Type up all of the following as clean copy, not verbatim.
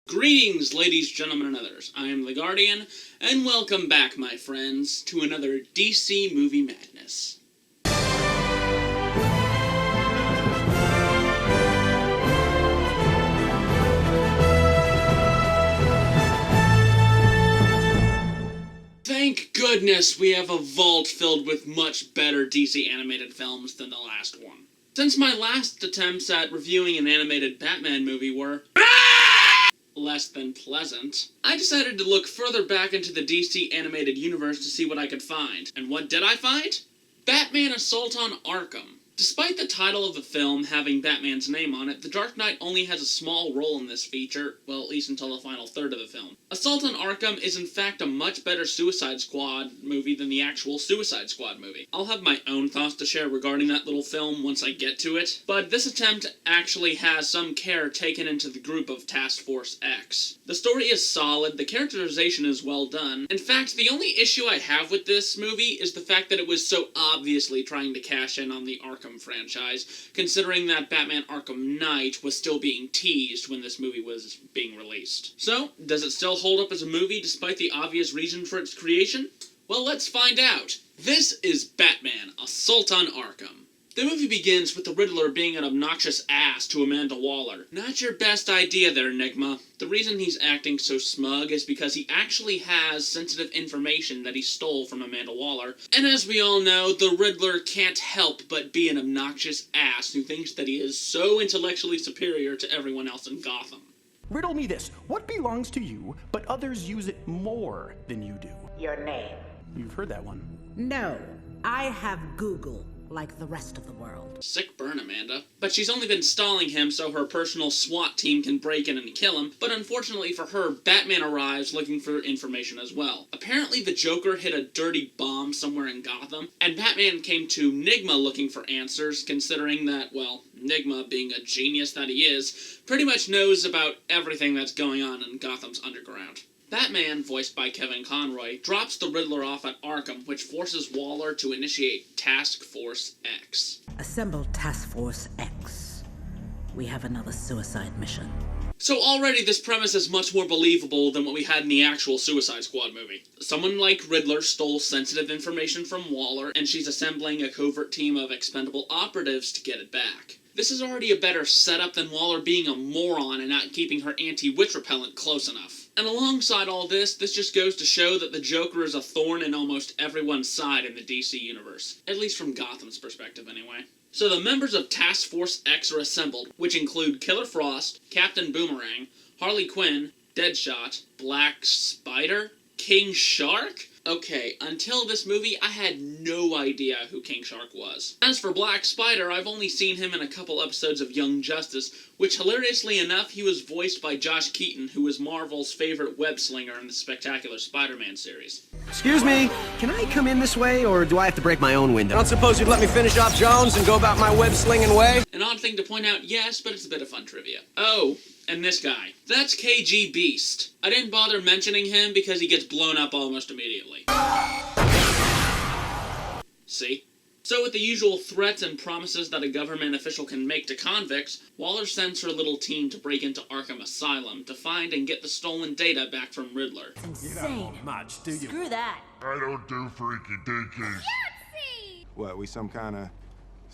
Greetings, ladies, gentlemen, and others. I am the Guardian, and welcome back, my friends, to another DC Movie Madness. Thank goodness we have a vault filled with much better DC animated films than the last one. Since my last attempts at reviewing an animated Batman movie were less than pleasant, I decided to look further back into the DC animated universe to see what I could find. And what did I find? Batman Assault on Arkham. Despite the title of the film having Batman's name on it, The Dark Knight only has a small role in this feature, well, at least until the final third of the film. Assault on Arkham is in fact a much better Suicide Squad movie than the actual Suicide Squad movie. I'll have my own thoughts to share regarding that little film once I get to it, but this attempt actually has some care taken into the group of Task Force X. The story is solid, the characterization is well done. In fact, the only issue I have with this movie is the fact that it was so obviously trying to cash in on the Arkham franchise, considering that Batman Arkham Knight was still being teased when this movie was being released. So, does it still hold up as a movie despite the obvious reason for its creation? Well, let's find out. This is Batman Assault on Arkham. The movie begins with the Riddler being an obnoxious ass to Amanda Waller. Not your best idea there, Enigma. The reason he's acting so smug is because he actually has sensitive information that he stole from Amanda Waller. And as we all know, the Riddler can't help but be an obnoxious ass who thinks that he is so intellectually superior to everyone else in Gotham. Riddle me this. What belongs to you, but others use it more than you do? Your name. You've heard that one. No, I have Google, like the rest of the world. Sick burn, Amanda. But she's only been stalling him so her personal SWAT team can break in and kill him, but unfortunately for her, Batman arrives looking for information as well. Apparently the Joker hit a dirty bomb somewhere in Gotham, and Batman came to Nigma looking for answers, considering that, well, Nigma, being a genius that he is, pretty much knows about everything that's going on in Gotham's underground. Batman, voiced by Kevin Conroy, drops the Riddler off at Arkham, which forces Waller to initiate Task Force X. Assemble Task Force X. We have another suicide mission. So already this premise is much more believable than what we had in the actual Suicide Squad movie. Someone like Riddler stole sensitive information from Waller, and she's assembling a covert team of expendable operatives to get it back. This is already a better setup than Waller being a moron and not keeping her anti-witch repellent close enough. And alongside all this just goes to show that the Joker is a thorn in almost everyone's side in the DC universe. At least from Gotham's perspective, anyway. So the members of Task Force X are assembled, which include Killer Frost, Captain Boomerang, Harley Quinn, Deadshot, Black Spider, King Shark? Okay, until this movie, I had no idea who King Shark was. As for Black Spider, I've only seen him in a couple episodes of Young Justice, which hilariously enough, he was voiced by Josh Keaton, who was Marvel's favorite web-slinger in the Spectacular Spider-Man series. Excuse me, can I come in this way, or do I have to break my own window? I don't suppose you'd let me finish off Jones and go about my web-slinging way? An odd thing to point out, yes, but it's a bit of fun trivia. Oh, and this guy. That's KG Beast. I didn't bother mentioning him because he gets blown up almost immediately. See? So with the usual threats and promises that a government official can make to convicts, Waller sends her little team to break into Arkham Asylum to find and get the stolen data back from Riddler. Insane. You don't want much, do you? Screw that. I don't do freaky dinkies. What, we some kind of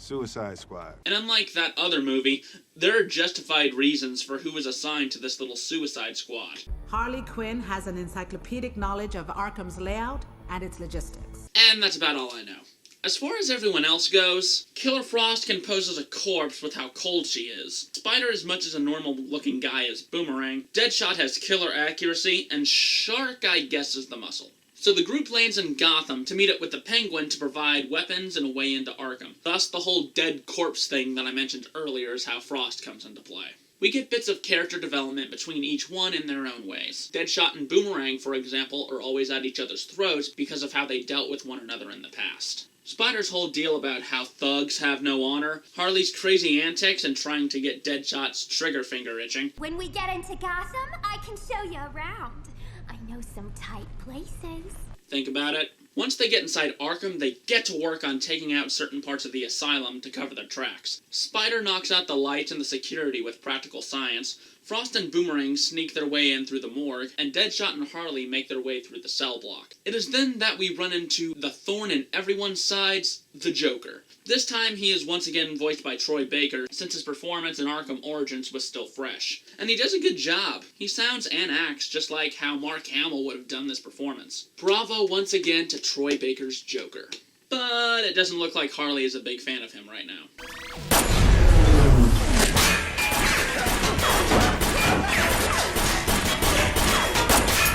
Suicide Squad? And unlike that other movie, there are justified reasons for who was assigned to this little Suicide Squad. Harley Quinn has an encyclopedic knowledge of Arkham's layout and its logistics. And that's about all I know. As far as everyone else goes, Killer Frost can pose as a corpse with how cold she is. Spider as much as a normal-looking guy as Boomerang. Deadshot has killer accuracy, and Shark, I guess, is the muscle. So the group lands in Gotham to meet up with the Penguin to provide weapons and a way into Arkham. Thus, the whole dead corpse thing that I mentioned earlier is how Frost comes into play. We get bits of character development between each one in their own ways. Deadshot and Boomerang, for example, are always at each other's throats because of how they dealt with one another in the past. Spider's whole deal about how thugs have no honor, Harley's crazy antics, and trying to get Deadshot's trigger finger itching. When we get into Gotham, I can show you around. I know some tight places. Think about it. Once they get inside Arkham, they get to work on taking out certain parts of the asylum to cover their tracks. Spider knocks out the lights and the security with practical science, Frost and Boomerang sneak their way in through the morgue, and Deadshot and Harley make their way through the cell block. It is then that we run into the thorn in everyone's sides, the Joker. This time he is once again voiced by Troy Baker, since his performance in Arkham Origins was still fresh. And he does a good job. He sounds and acts just like how Mark Hamill would have done this performance. Bravo once again to Troy Baker's Joker. But it doesn't look like Harley is a big fan of him right now.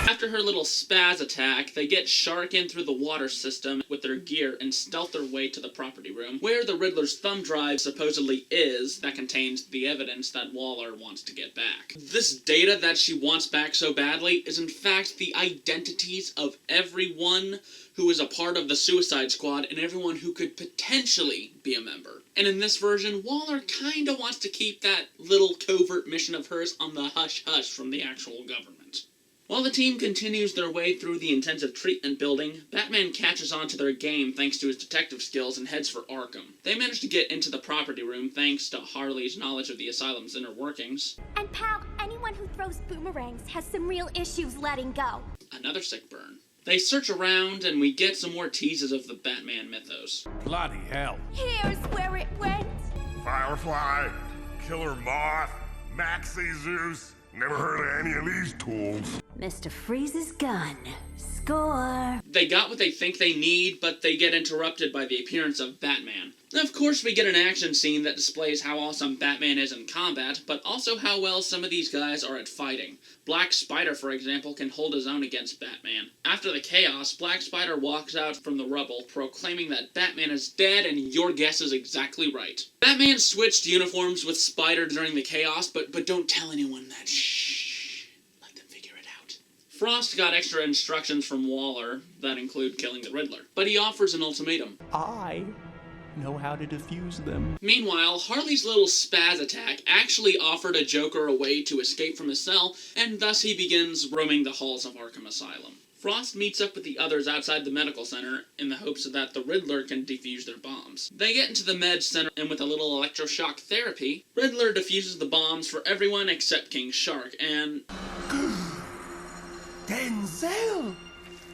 After her little spaz attack, they get Shark in through the water system with their gear and stealth their way to the property room, where the Riddler's thumb drive supposedly is that contains the evidence that Waller wants to get back. This data that she wants back so badly is in fact the identities of everyone who is a part of the Suicide Squad and everyone who could potentially be a member. And in this version, Waller kinda wants to keep that little covert mission of hers on the hush-hush from the actual government. While the team continues their way through the intensive treatment building, Batman catches on to their game thanks to his detective skills and heads for Arkham. They manage to get into the property room thanks to Harley's knowledge of the asylum's inner workings. And pal, anyone who throws boomerangs has some real issues letting go. Another sick burn. They search around and we get some more teases of the Batman mythos. Bloody hell. Here's where it went. Firefly, Killer Moth, Maxi Zeus. Never heard of any of these tools. Mr. Freeze's gun. Score! They got what they think they need, but they get interrupted by the appearance of Batman. Of course, we get an action scene that displays how awesome Batman is in combat, but also how well some of these guys are at fighting. Black Spider, for example, can hold his own against Batman. After the chaos, Black Spider walks out from the rubble, proclaiming that Batman is dead and your guess is exactly right. Batman switched uniforms with Spider during the chaos, but don't tell anyone that. Shh. Let them figure it out. Frost got extra instructions from Waller that include killing the Riddler, but he offers an ultimatum. I know how to defuse them. Meanwhile, Harley's little spaz attack actually offered a Joker a way to escape from his cell, and thus he begins roaming the halls of Arkham Asylum. Frost meets up with the others outside the medical center in the hopes that the Riddler can defuse their bombs. They get into the med center, and with a little electroshock therapy, Riddler defuses the bombs for everyone except King Shark, and... Denzel!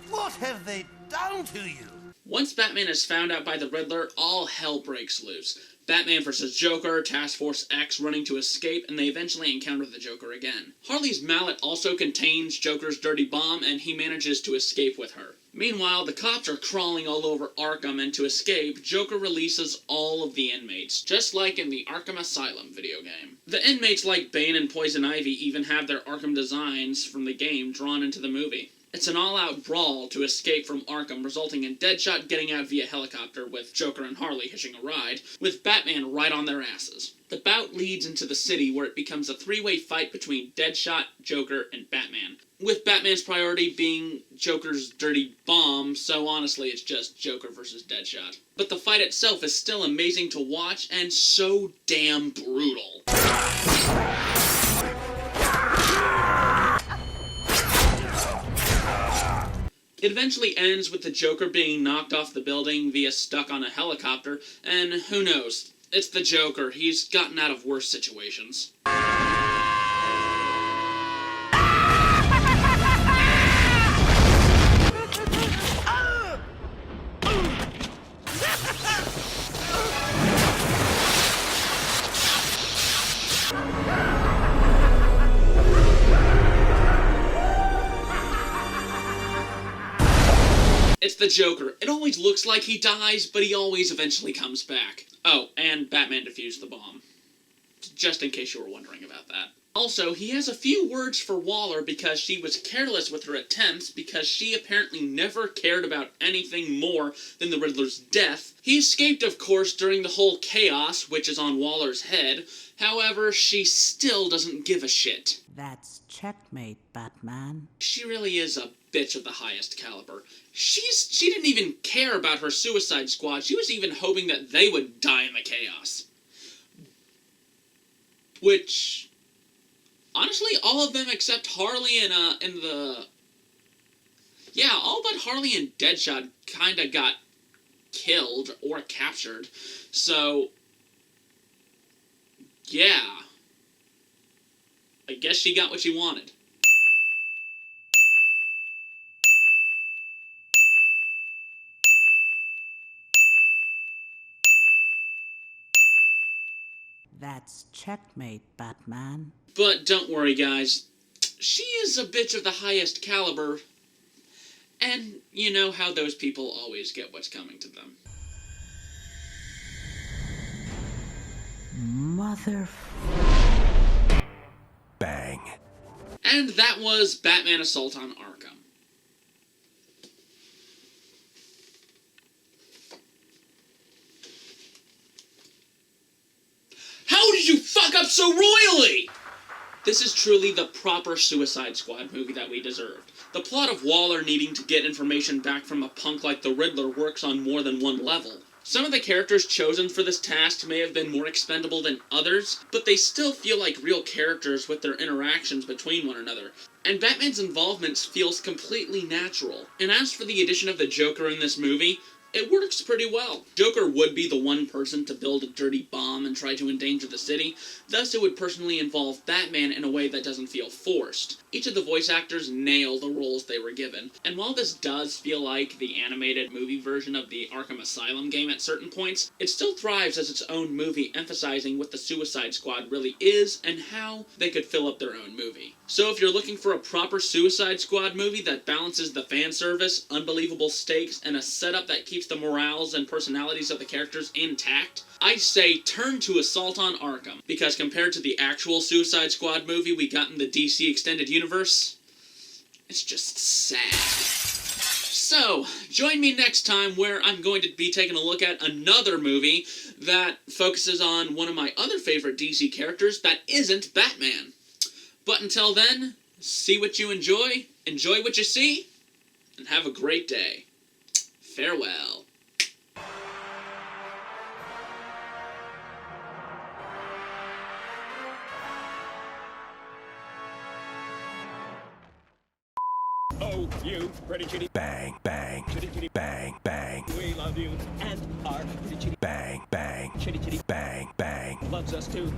What have they done to you? Once Batman is found out by the Riddler, all hell breaks loose. Batman vs. Joker, Task Force X running to escape, and they eventually encounter the Joker again. Harley's mallet also contains Joker's dirty bomb, and he manages to escape with her. Meanwhile, the cops are crawling all over Arkham, and to escape, Joker releases all of the inmates, just like in the Arkham Asylum video game. The inmates like Bane and Poison Ivy even have their Arkham designs from the game drawn into the movie. It's an all-out brawl to escape from Arkham, resulting in Deadshot getting out via helicopter with Joker and Harley hitching a ride, with Batman right on their asses. The bout leads into the city where it becomes a three-way fight between Deadshot, Joker, and Batman, with Batman's priority being Joker's dirty bomb, so honestly it's just Joker versus Deadshot. But the fight itself is still amazing to watch and so damn brutal. It eventually ends with the Joker being knocked off the building via stuck on a helicopter, and who knows? It's the Joker. He's gotten out of worse situations. It's the Joker. It always looks like he dies, but he always eventually comes back. Oh, and Batman defused the bomb. Just in case you were wondering about that. Also, he has a few words for Waller because she was careless with her attempts because she apparently never cared about anything more than the Riddler's death. He escaped, of course, during the whole chaos, which is on Waller's head. However, she still doesn't give a shit. That's checkmate, Batman. She really is a bitch of the highest caliber. She didn't even care about her Suicide Squad. She was even hoping that they would die in the chaos. Which, honestly, all of them except Harley and all but Harley and Deadshot kinda got killed or captured. So, yeah. I guess she got what she wanted. That's checkmate, Batman. But don't worry, guys. She is a bitch of the highest caliber. And you know how those people always get what's coming to them. Mother... Bang. And that was Batman Assault on Arkham. How did you fuck up so royally? This is truly the proper Suicide Squad movie that we deserved. The plot of Waller needing to get information back from a punk like the Riddler works on more than one level. Some of the characters chosen for this task may have been more expendable than others, but they still feel like real characters with their interactions between one another. And Batman's involvement feels completely natural. And as for the addition of the Joker in this movie, it works pretty well. Joker would be the one person to build a dirty bomb and try to endanger the city, thus it would personally involve Batman in a way that doesn't feel forced. Each of the voice actors nail the roles they were given, and while this does feel like the animated movie version of the Arkham Asylum game at certain points, it still thrives as its own movie, emphasizing what the Suicide Squad really is and how they could fill up their own movie. So if you're looking for a proper Suicide Squad movie that balances the fan service, unbelievable stakes, and a setup that keeps the morals and personalities of the characters intact, I'd say turn to Assault on Arkham, because compared to the actual Suicide Squad movie we got in the DC Extended Universe, it's just sad. So, join me next time where I'm going to be taking a look at another movie that focuses on one of my other favorite DC characters that isn't Batman. But until then, see what you enjoy what you see, and have a great day. Farewell. Oh, you pretty chitty. Bang, bang, Chitty chitty. bang, bang, We love you and our pretty chitty. bang, bang, Chitty chitty. bang, bang. Loves us too.